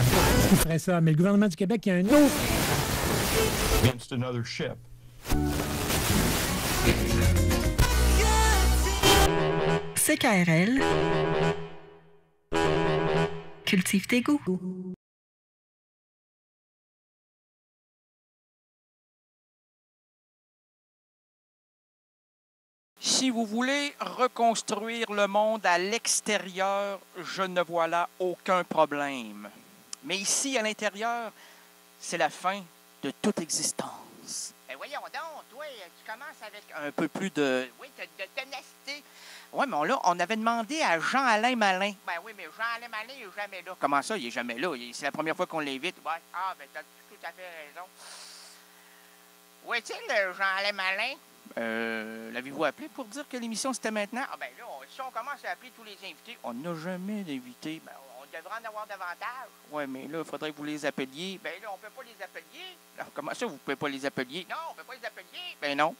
qui ferait ça. Mais le gouvernement du Québec, il y a un autre. Against another ship. CKRL. Cultive tes goûts. Si vous voulez reconstruire le monde à l'extérieur, je ne vois là aucun problème. Mais ici, à l'intérieur, c'est la fin de toute existence. Ben voyons donc, toi, tu commences avec un peu plus de ténacité. Oui, mais là, on avait demandé à Jean-Alain Malin. Ben oui, mais Jean-Alain Malin, il n'est jamais là. Comment ça, il n'est jamais là? C'est la première fois qu'on l'invite. Ouais. Ah, ben t'as tout à fait raison. Où est-il, Jean-Alain Malin? L'avez-vous appelé pour dire que l'émission c'était maintenant? Ah ben là, si on commence à appeler tous les invités, on n'a jamais d'invités. Ben, on devrait en avoir davantage. Oui, mais là, il faudrait que vous les appeliez. Ben là, on ne peut pas les appeler. Alors, comment ça, vous ne pouvez pas les appeler? Non, on ne peut pas les appeler. Ben non.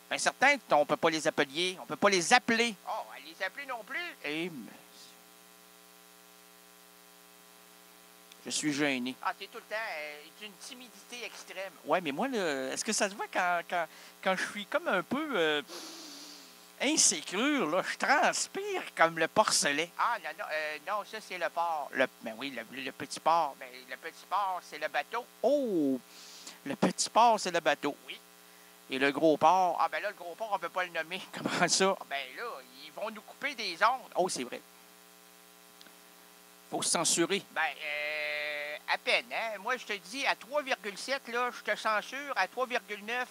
Ben certain qu'on ne peut pas les appeler. On ne peut pas les appeler. Oh, les appeler non plus. Eh, je suis gêné. Ah, t'es tout le temps d'une timidité extrême. Ouais, mais moi, là, est-ce que ça se voit quand je suis comme un peu insécure, là? Je transpire comme le porcelet. Ah, non, ça, c'est le porc. Ben oui, le petit porc. Ben, le petit porc, c'est le bateau. Oh! Le petit porc, c'est le bateau. Oui. Et le gros porc, ah, ben là, le gros porc, on ne peut pas le nommer. Comment ça? Ben là, ils vont nous couper des ondes. Oh, c'est vrai. Faut se censurer. Ben, à peine, hein? Moi, je te dis, à 3,7, là, je te censure. À 3,9,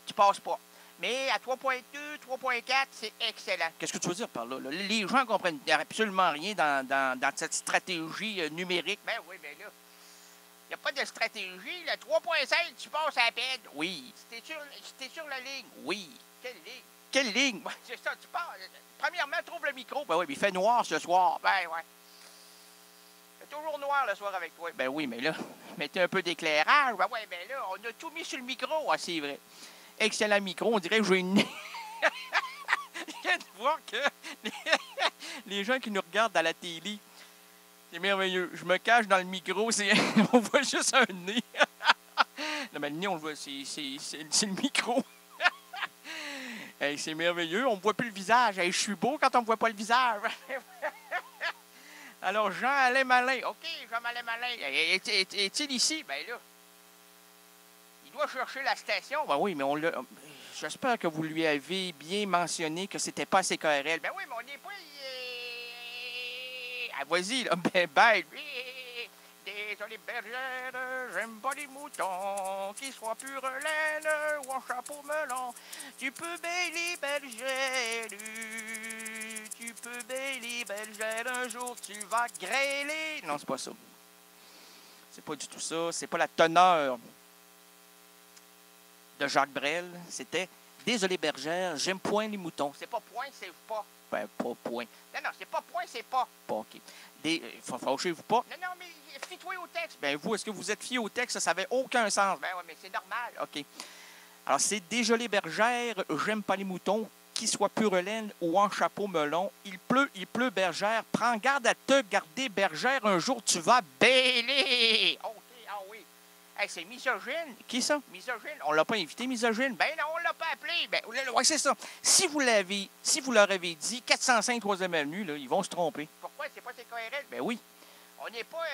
tu passes pas. Mais à 3,2, 3,4, c'est excellent. Qu'est-ce que tu veux dire par là? Les gens ne comprennent absolument rien dans cette stratégie numérique. Ben oui, ben là, il n'y a pas de stratégie. Le 3,5, tu passes à peine. Oui. C'était sur la ligne. Oui. Quelle ligne? Quelle ligne? Ouais, c'est ça, tu passes. Premièrement, trouve le micro. Ben oui, mais il fait noir ce soir. Ben ouais. Toujours noir le soir avec toi. Ben oui, mais là, mettez un peu d'éclairage. Ben oui, ben là, on a tout mis sur le micro. Ah, c'est vrai. Excellent micro. On dirait que j'ai une... Je viens de voir que les gens qui nous regardent à la télé, c'est merveilleux. Je me cache dans le micro, on voit juste un nez. Non, mais le nez, on le voit, c'est le micro. Hey, c'est merveilleux. On ne voit plus le visage. Hey, je suis beau quand on ne voit pas le visage. Alors, Jean-Alain Malin. OK, Jean-Alain Malin. Est-il ici? Ben là, il doit chercher la station. Ben oui, mais on l'a... J'espère que vous lui avez bien mentionné que c'était pas CKRL. Ben oui, mais on n'est pas... Ah, vas-y, là. Ben, désolé, bergère, j'aime pas les moutons, qu'ils soient pure laine ou en chapeau melon. Tu peux bêler, bergère, tu peux bêler, bergère, un jour tu vas grêler. Non, c'est pas ça. C'est pas du tout ça. C'est pas la teneur de Jacques Brel. C'était « Désolé, bergère, j'aime point les moutons ». C'est pas point, c'est pas. Ben, pas point. Non, c'est pas point, c'est pas. Pas, OK. Fâchez-vous pas. Non, mais fie-toi au texte. Ben, vous, est-ce que vous êtes fié au texte? Ça n'avait aucun sens. Ben, oui, mais c'est normal. OK. Alors, c'est « Désolé, bergère, j'aime pas les moutons, qu'ils soient pure laine ou en chapeau melon. Il pleut, bergère. Prends garde à te garder, bergère. Un jour, tu vas bêler. OK, ah oui. Hey, c'est misogyne. Qui ça? Misogyne. On l'a pas invité, misogyne. Ben non, on l'a pas appelé. Ben, ouais, c'est ça. Si vous leur avez dit 405 3e Avenue, là, ils vont se tromper. Pourquoi? C'est pas CKRL? Ben oui. On n'est pas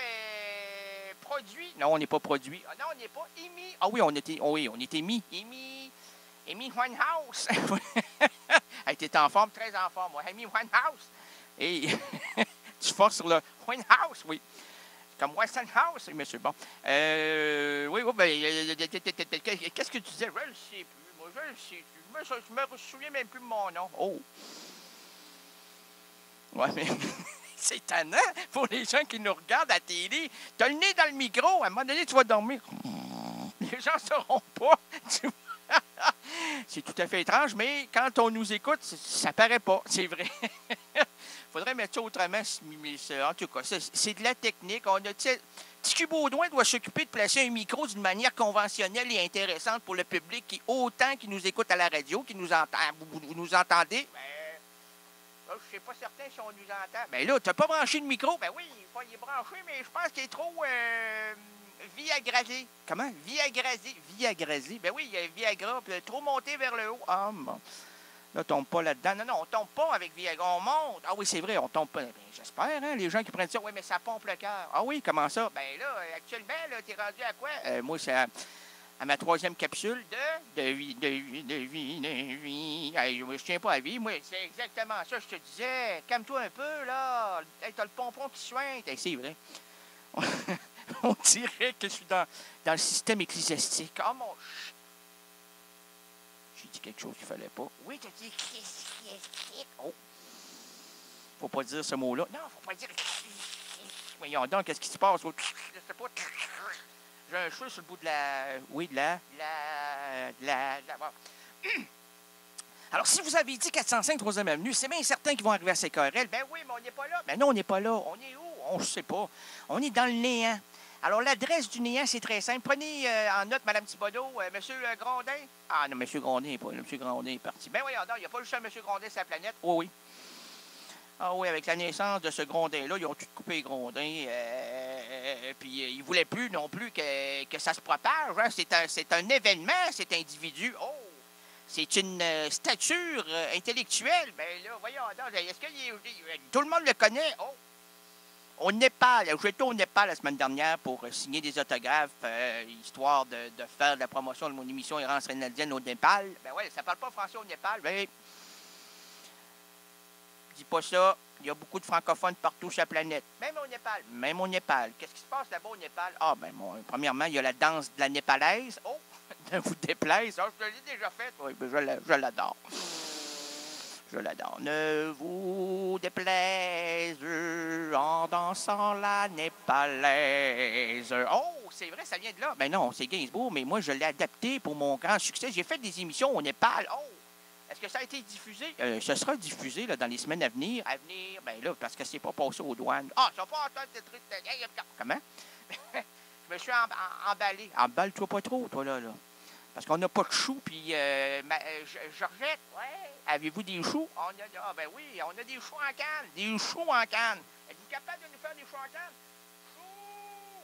produit. Non, on n'est pas produit. Ah non, on n'est pas émis. Ah oui, on est émis. Émis Winehouse. Elle était en forme, très en forme. Émis Winehouse. Et tu forces sur le Winehouse, oui. Comme Westinghouse, mais c'est bon. Oui, ben, qu'est-ce que tu disais? Je ne sais plus. Moi, je ne sais plus. Je me souviens même plus de mon nom. Oh! Ouais, mais c'est étonnant pour les gens qui nous regardent à la télé. Tu as le nez dans le micro. À un moment donné, tu vas dormir. Les gens ne sauront pas. C'est tout à fait étrange, mais quand on nous écoute, ça paraît pas. C'est vrai. Faudrait mettre ça autrement, mais en tout cas, c'est de la technique. Ticu Baudouin doit s'occuper de placer un micro d'une manière conventionnelle et intéressante pour le public, autant qui nous écoute à la radio, qui nous entend. Vous nous entendez? Ben, je sais pas certain si on nous entend. Ben là, t'as pas branché le micro? Ben oui, il est branché, mais je pense qu'il est trop viagrasé. Comment? Viagrasé. Viagrasé. Ben oui, il y a Viagra, puis trop monté vers le haut. Ah, bon. Là, on tombe pas là-dedans. Non, on tombe pas avec Viagra. On monte. Ah oui, c'est vrai, on tombe pas. Ben, j'espère, hein, les gens qui prennent ça. Oui, mais ça pompe le cœur. Ah oui, comment ça? Ben là, actuellement, là, t'es rendu à quoi? Moi, c'est à ma 3e capsule de vie. Hey, je me tiens pas à vie. Moi, c'est exactement ça, je te disais. Calme-toi un peu, là. Hey, t'as le pompon qui sointe. Hey, c'est vrai. On dirait que je suis dans le système ecclésiastique. Oh mon J'ai dit quelque chose qu'il fallait pas. Oui, t'as dit ecclésiastique. Oh. Faut pas dire ce mot-là. Non, faut pas dire. Voyons donc, qu'est-ce qui se passe? Je sais pas. J'ai un cheveu sur le bout de la... Oui, de la... Alors, si vous avez dit 405 3e Avenue, c'est bien certain qu'ils vont arriver à CKRL. Ben oui, mais on n'est pas là. Ben non, on n'est pas là. On est où? On ne sait pas. On est dans le néant. Alors, l'adresse du néant, c'est très simple. Prenez en note, Mme Thibodeau, M. Grondin. Ah non, M. Grondin, pas. M. Grondin est parti. Ben oui, il n'y a pas juste un M. Grondin sur la planète. Oh oui. Ah oui, avec la naissance de ce Grondin-là, ils ont tout coupé Grondin. Puis ils ne voulaient plus non plus que ça se propage. Hein. C'est un événement, cet individu. Oh! C'est une stature intellectuelle. Ben là, voyons, est-ce que tout le monde le connaît? Oh! Au Népal, j'étais au Népal la semaine dernière pour signer des autographes, histoire de faire de la promotion de mon émission Errance Rénaldienne au Népal. Ben ouais, ça parle pas français au Népal. Ben, dis pas ça. Il y a beaucoup de francophones partout sur la planète. Même au Népal. Même au Népal. Qu'est-ce qui se passe là-bas au Népal? Ah, ben, bon, premièrement, il y a la danse de la népalaise. Oh! Ne vous déplaise. Ah, je te l'ai déjà faite. Oui, ben, je l'adore. Je l'adore. Ne vous déplaise en dansant la népalaise. Oh, c'est vrai, ça vient de là. Ben non, c'est Gainsbourg, mais moi, je l'ai adapté pour mon grand succès. J'ai fait des émissions au Népal. Oh! Est-ce que ça a été diffusé? Ce sera diffusé là, dans les semaines à venir. Ben là, parce que c'est pas passé aux douanes. Ah, ça va pas entendre tes trucs. Comment? Je me suis emballé. Emballe-toi pas trop, toi, là. Parce qu'on n'a pas de choux, puis Georgette, ouais. Avez-vous des choux? Ah, ben oui, on a des choux en canne. Des choux en canne. Êtes-vous capable de nous faire des choux en canne? Choux!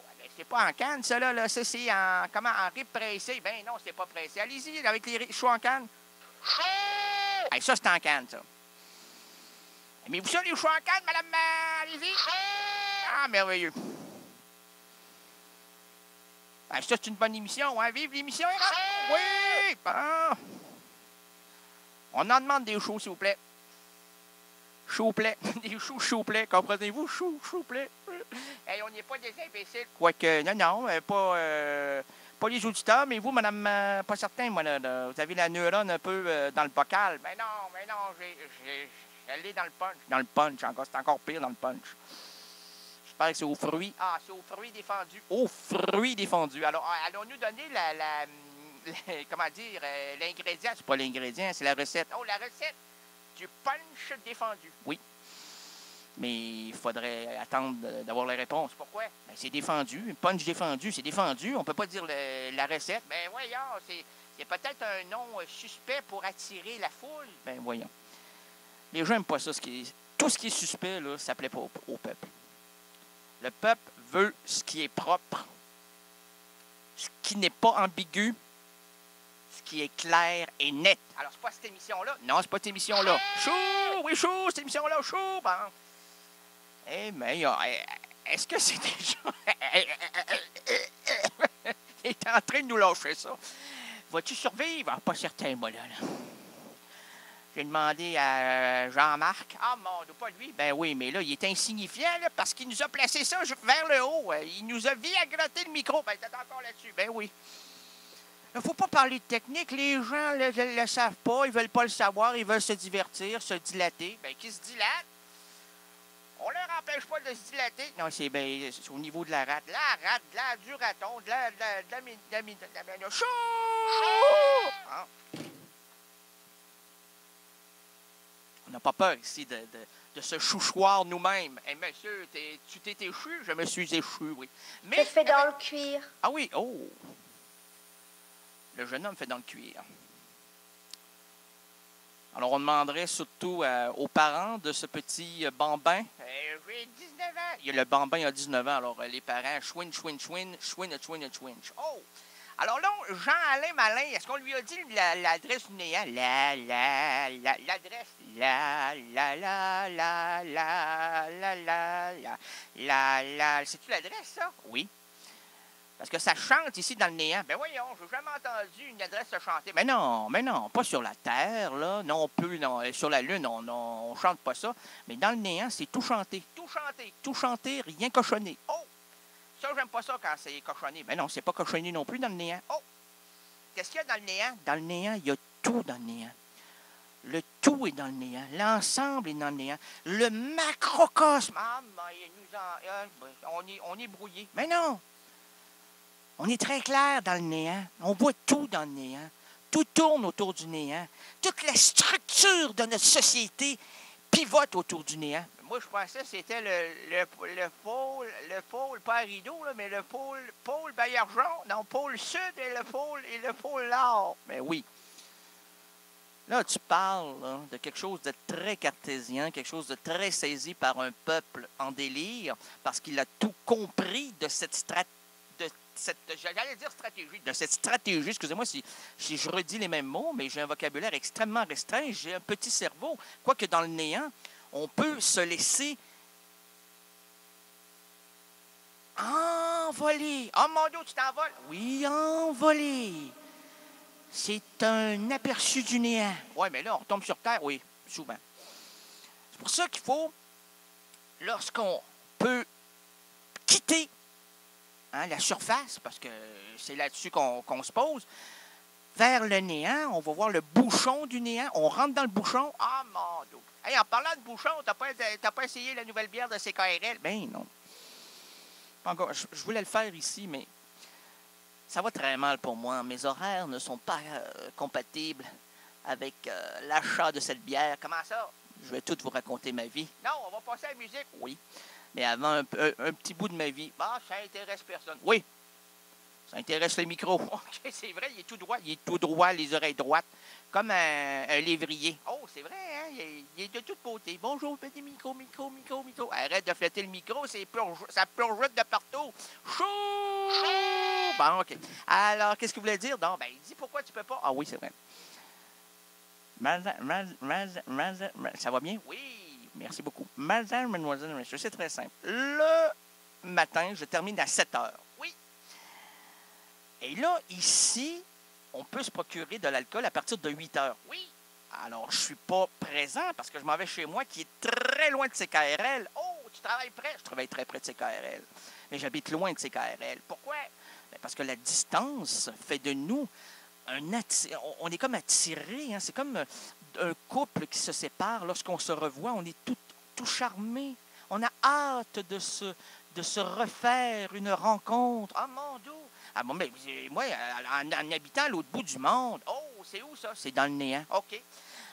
Ah, ben, c'est pas en canne, ça, là. Ça, c'est en rib pressé. Ben non, c'est pas pressé. Allez-y, avec les choux en canne. Chou! Hey, ça, c'est en canne, ça. Aimez-vous ça, les choux en canne, madame? Allez-y. Chou! Ah, merveilleux. Ben, ça, c'est une bonne émission, hein? Vive l'émission, hein? Oui! Bon. On en demande des choux, s'il vous plaît. Choux-plais. Des choux-choux-plais. Comprenez-vous? Choux-choux-plais. Hey, on n'est pas des imbéciles. Quoique, non, pas les auditeurs, mais vous, madame, pas certain, moi, là, vous avez la neurone un peu dans le bocal. Mais non, elle est dans le punch. Dans le punch, encore, c'est encore pire dans le punch. J'espère que c'est aux fruits. Ah, c'est aux fruits défendus. Aux fruits défendus. Alors, allons-nous donner comment dire, l'ingrédient? C'est pas l'ingrédient, c'est la recette. Oh, la recette du punch défendu. Oui. Mais il faudrait attendre d'avoir la réponse. Pourquoi? Ben, c'est défendu. Un punch défendu, c'est défendu. On ne peut pas dire la recette. Ben voyons, c'est peut-être un nom suspect pour attirer la foule. Ben voyons. Les gens n'aiment pas ça. Tout ce qui est suspect, là, ça ne plaît pas au peuple. Le peuple veut ce qui est propre, ce qui n'est pas ambigu, ce qui est clair et net. Alors, c'est pas cette émission-là? Non, c'est pas cette émission-là. Chou! Oui, chou! Cette émission-là, chou! Bon. Eh, mais est-ce que c'est déjà... Il est en train de nous lâcher ça. Vas-tu survivre? Ah, pas certain, moi, là. J'ai demandé à Jean-Marc. Ah, mon Dieu, pas lui. Ben oui, mais là, il est insignifiant, là, parce qu'il nous a placé ça vers le haut. Il nous a viagraté le micro. Ben, t'es encore là-dessus. Ben oui. Il ne faut pas parler de technique. Les gens ne le savent pas. Ils ne veulent pas le savoir. Ils veulent se divertir, se dilater. Ben, qui se dilate? On ne leur empêche pas de se dilater. Non, c'est au niveau de la rate. Du raton, de la chou! Ah. On n'a pas peur ici de se chouchoir nous-mêmes. Hey, monsieur, tu t'es échu? Je me suis échu, oui. Mais c'est fait dans le cuir. Ah oui, oh! Le jeune homme fait dans le cuir. Alors, on demanderait surtout aux parents de ce petit bambin. J'ai 19 ans. Le bambin a 19 ans, alors les parents, chouin, chouin, chouin, chouin, chouin, chouin. Oh! Alors là, Jean-Alain Malin, est-ce qu'on lui a dit l'adresse du néant? L'adresse. C'est-tu l'adresse, ça? Oui. Parce que ça chante ici dans le néant. Ben voyons, j'ai jamais entendu une adresse se chanter. Mais non, pas sur la Terre, là. Non plus, non. Sur la Lune, on chante pas ça. Mais dans le néant, c'est tout chanté. Tout chanté, rien cochonné. Oh! Ça, j'aime pas ça quand c'est cochonné. Mais non, c'est pas cochonné non plus dans le néant. Oh! Qu'est-ce qu'il y a dans le néant? Dans le néant, il y a tout dans le néant. Le tout est dans le néant. L'ensemble est dans le néant. Le macrocosme. Ah, on est brouillé. Mais non! On est très clair dans le néant. On voit tout dans le néant. Tout tourne autour du néant. Toute la structure de notre société pivote autour du néant. Moi, je pensais que c'était le pôle, pas rideau, là, mais le pôle Baillargeon. Non, pôle sud et le pôle nord. Mais oui. Là, tu parles là, de quelque chose de très cartésien, quelque chose de très saisi par un peuple en délire, parce qu'il a tout compris de cette stratégie. J'allais dire stratégie. De cette stratégie, excusez-moi si je redis les mêmes mots, mais j'ai un vocabulaire extrêmement restreint, j'ai un petit cerveau. Quoique dans le néant, on peut se laisser envoler. Oh mon Dieu, tu t'envoles? Oui, envoler. C'est un aperçu du néant. Oui, mais là, on retombe sur Terre, oui, souvent. C'est pour ça qu'il faut, lorsqu'on peut quitter la surface, parce que c'est là-dessus qu'on se pose, vers le néant, on va voir le bouchon du néant. On rentre dans le bouchon. Ah, mon Dieu! Hey, en parlant de bouchon, t'as pas essayé la nouvelle bière de CKRL? Ben non. Pas encore. Je voulais le faire ici, mais ça va très mal pour moi. Mes horaires ne sont pas compatibles avec l'achat de cette bière. Comment ça? Je vais tout vous raconter ma vie. Non, on va passer à la musique. Oui. Mais avant, un petit bout de ma vie. Ah, ça intéresse personne. Oui. Ça intéresse le micro. OK, c'est vrai, il est tout droit. Il est tout droit, les oreilles droites. Comme un lévrier. Oh, c'est vrai, hein? Il est de toute beauté. Bonjour, petit micro. Arrête de flatter le micro, ça plonge de partout. Chou! Bon, OK. Alors, qu'est-ce que vous voulez dire? Non, ben, il dit pourquoi tu peux pas. Ah oui, c'est vrai. Ça va bien? Oui. Merci beaucoup. Madame, mademoiselle, monsieur, c'est très simple. Le matin, je termine à 7 heures. Oui. Et là, ici, on peut se procurer de l'alcool à partir de 8 heures. Oui. Alors, je ne suis pas présent parce que je m'en vais chez moi qui est très loin de CKRL. Oh, tu travailles près? Je travaille très près de CKRL. Mais j'habite loin de CKRL. Pourquoi? Bien, parce que la distance fait de nous on est comme attirés. Hein? C'est comme un couple qui se sépare. Lorsqu'on se revoit, on est tout charmé. On a hâte de se refaire une rencontre. Ah, mon Dieu! Ah bon, mais moi, en habitant à l'autre bout du monde, oh, c'est où ça? C'est dans le néant. OK.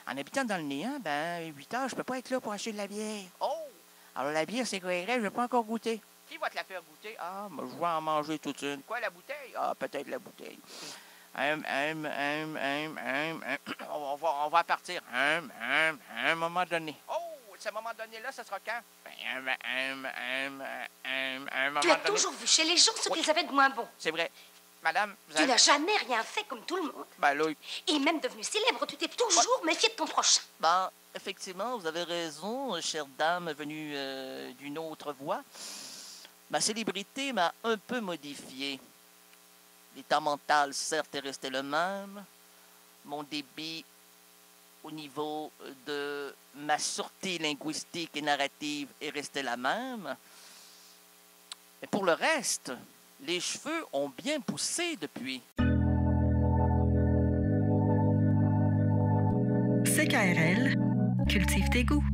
En habitant dans le néant, ben, 8 heures, je peux pas être là pour acheter de la bière. Oh! Alors, la bière, c'est correct, je vais pas encore goûter. Qui va te la faire goûter? Ah, mais je vais en manger toute une. Quoi, la bouteille? Ah, peut-être la bouteille. On va partir. Un moment donné. Oh, ce moment donné-là, ça sera quand? Un moment Tu as donné. toujours vu chez les gens ce qu'ils avaient de moins bon. C'est vrai. Madame, vous Tu avez... n'as jamais rien fait comme tout le monde. Ben là, Et même devenu célèbre, tu t'es toujours méfié de ton prochain. ben, effectivement, vous avez raison, chère dame venue d'une autre voie. Ma célébrité m'a un peu modifié. L'état mental, certes, est resté le même. Mon débit au niveau de ma sûreté linguistique et narrative est resté la même. Mais pour le reste, les cheveux ont bien poussé depuis. CKRL, cultive tes goûts.